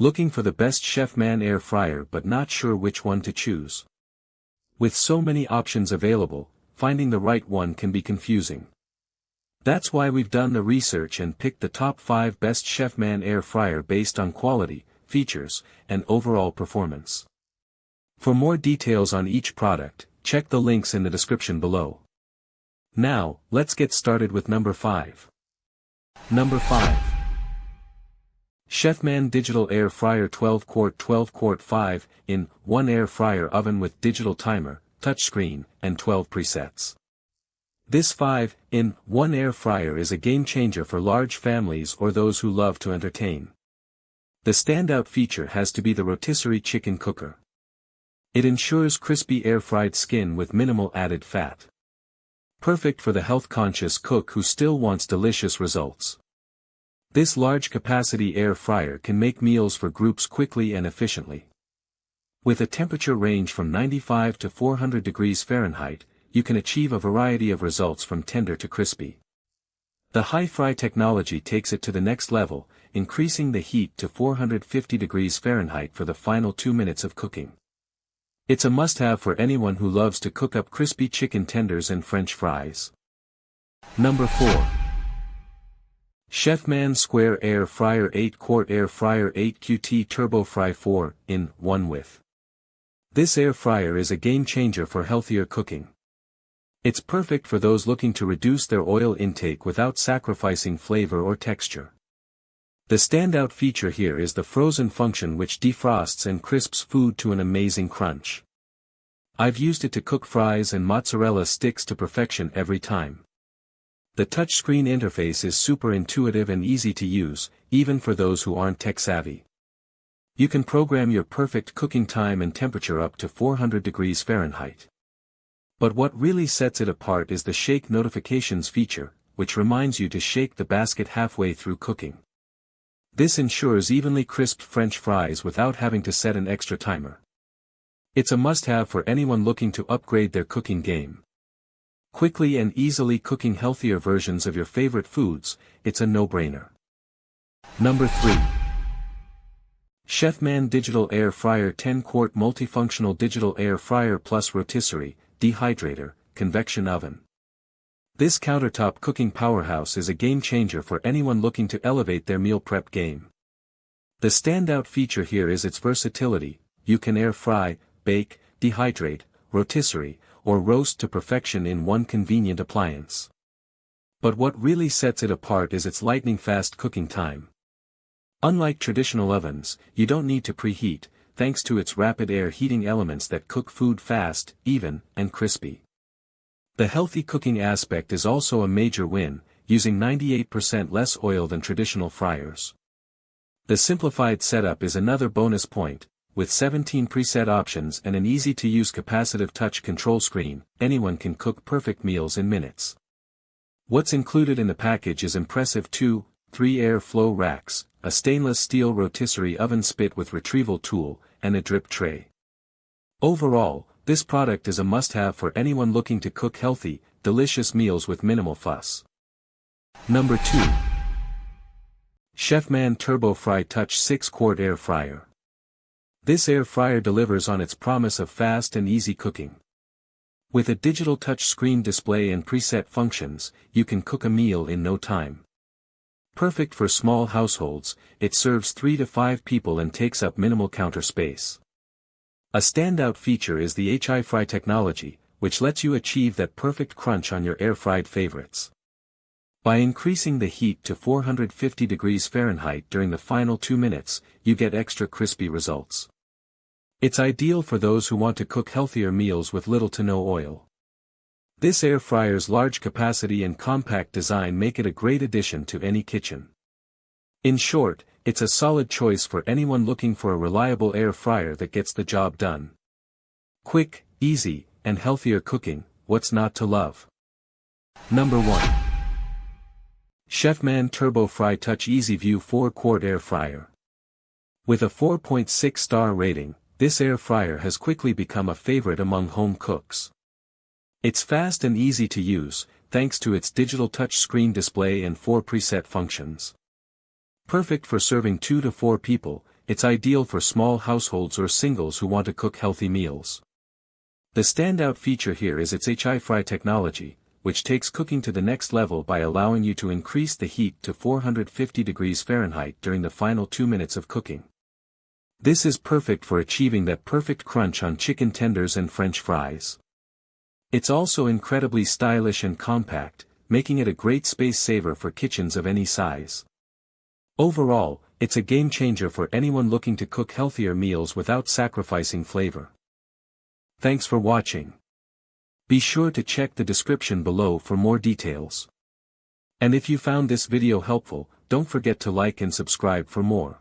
Looking for the best Chefman Air Fryer but not sure which one to choose? With so many options available, finding the right one can be confusing. That's why we've done the research and picked the top 5 best Chefman Air Fryer based on quality, features, and overall performance. For more details on each product, check the links in the description below. Now, let's get started with number 5. Number 5. Chefman Digital Air Fryer 12-quart 5-in-1 Air Fryer Oven with digital timer, touchscreen, and 12 presets. This 5-in-1 air fryer is a game changer for large families or those who love to entertain. The standout feature has to be the Rotisserie chicken cooker. It ensures crispy air-fried skin with minimal added fat. Perfect for the health-conscious cook who still wants delicious results. This large-capacity air fryer can make meals for groups quickly and efficiently. With a temperature range from 95 to 400 degrees Fahrenheit, you can achieve a variety of results from tender to crispy. The high-fry technology takes it to the next level, increasing the heat to 450 degrees Fahrenheit for the final 2 minutes of cooking. It's a must-have for anyone who loves to cook up crispy chicken tenders and French fries. Number 4. Chefman Square Air Fryer 8-quart Air Fryer 8QT TurboFry 4-in-1 with. This air fryer is a game changer for healthier cooking. It's perfect for those looking to reduce their oil intake without sacrificing flavor or texture. The standout feature here is the frozen function which defrosts and crisps food to an amazing crunch. I've used it to cook fries and mozzarella sticks to perfection every time. The touchscreen interface is super intuitive and easy to use, even for those who aren't tech-savvy. You can program your perfect cooking time and temperature up to 400 degrees Fahrenheit. But what really sets it apart is the shake notifications feature, which reminds you to shake the basket halfway through cooking. This ensures evenly crisped French fries without having to set an extra timer. It's a must-have for anyone looking to upgrade their cooking game. Quickly and easily cooking healthier versions of your favorite foods, it's a no-brainer. Number 3. Chefman Digital Air Fryer 10-quart Multifunctional Digital Air Fryer plus Rotisserie, Dehydrator, Convection Oven. This countertop cooking powerhouse is a game changer for anyone looking to elevate their meal prep game. The standout feature here is its versatility. You can air fry, bake, dehydrate, rotisserie, or roast to perfection in one convenient appliance. But what really sets it apart is its lightning-fast cooking time. Unlike traditional ovens, you don't need to preheat, thanks to its rapid air heating elements that cook food fast, even, and crispy. The healthy cooking aspect is also a major win, using 98% less oil than traditional fryers. The simplified setup is another bonus point. With 17 preset options and an easy-to-use capacitive touch control screen, anyone can cook perfect meals in minutes. What's included in the package is impressive 2-3 air flow racks, a stainless steel rotisserie oven spit with retrieval tool, and a drip tray. Overall, this product is a must-have for anyone looking to cook healthy, delicious meals with minimal fuss. Number 2. Chefman TurboFry Touch 6-quart Air Fryer. This air fryer delivers on its promise of fast and easy cooking. With a digital touch screen display and preset functions, you can cook a meal in no time. Perfect for small households, it serves 3 to 5 people and takes up minimal counter space. A standout feature is the HI-Fry technology, which lets you achieve that perfect crunch on your air-fried favorites. By increasing the heat to 450 degrees Fahrenheit during the final 2 minutes, you get extra crispy results. It's ideal for those who want to cook healthier meals with little to no oil. This air fryer's large capacity and compact design make it a great addition to any kitchen. In short, it's a solid choice for anyone looking for a reliable air fryer that gets the job done. Quick, easy, and healthier cooking, what's not to love? Number 1. Chefman TurboFry Touch Easy View 4-quart Air Fryer. With a 4.6-star rating, this air fryer has quickly become a favorite among home cooks. It's fast and easy to use, thanks to its digital touch screen display and 4 preset functions. Perfect for serving 2 to 4 people, it's ideal for small households or singles who want to cook healthy meals. The standout feature here is its Hi-Fry technology, which takes cooking to the next level by allowing you to increase the heat to 450 degrees Fahrenheit during the final 2 minutes of cooking. This is perfect for achieving that perfect crunch on chicken tenders and French fries. It's also incredibly stylish and compact, making it a great space saver for kitchens of any size. Overall, it's a game changer for anyone looking to cook healthier meals without sacrificing flavor. Thanks for watching. Be sure to check the description below for more details. And if you found this video helpful, don't forget to like and subscribe for more.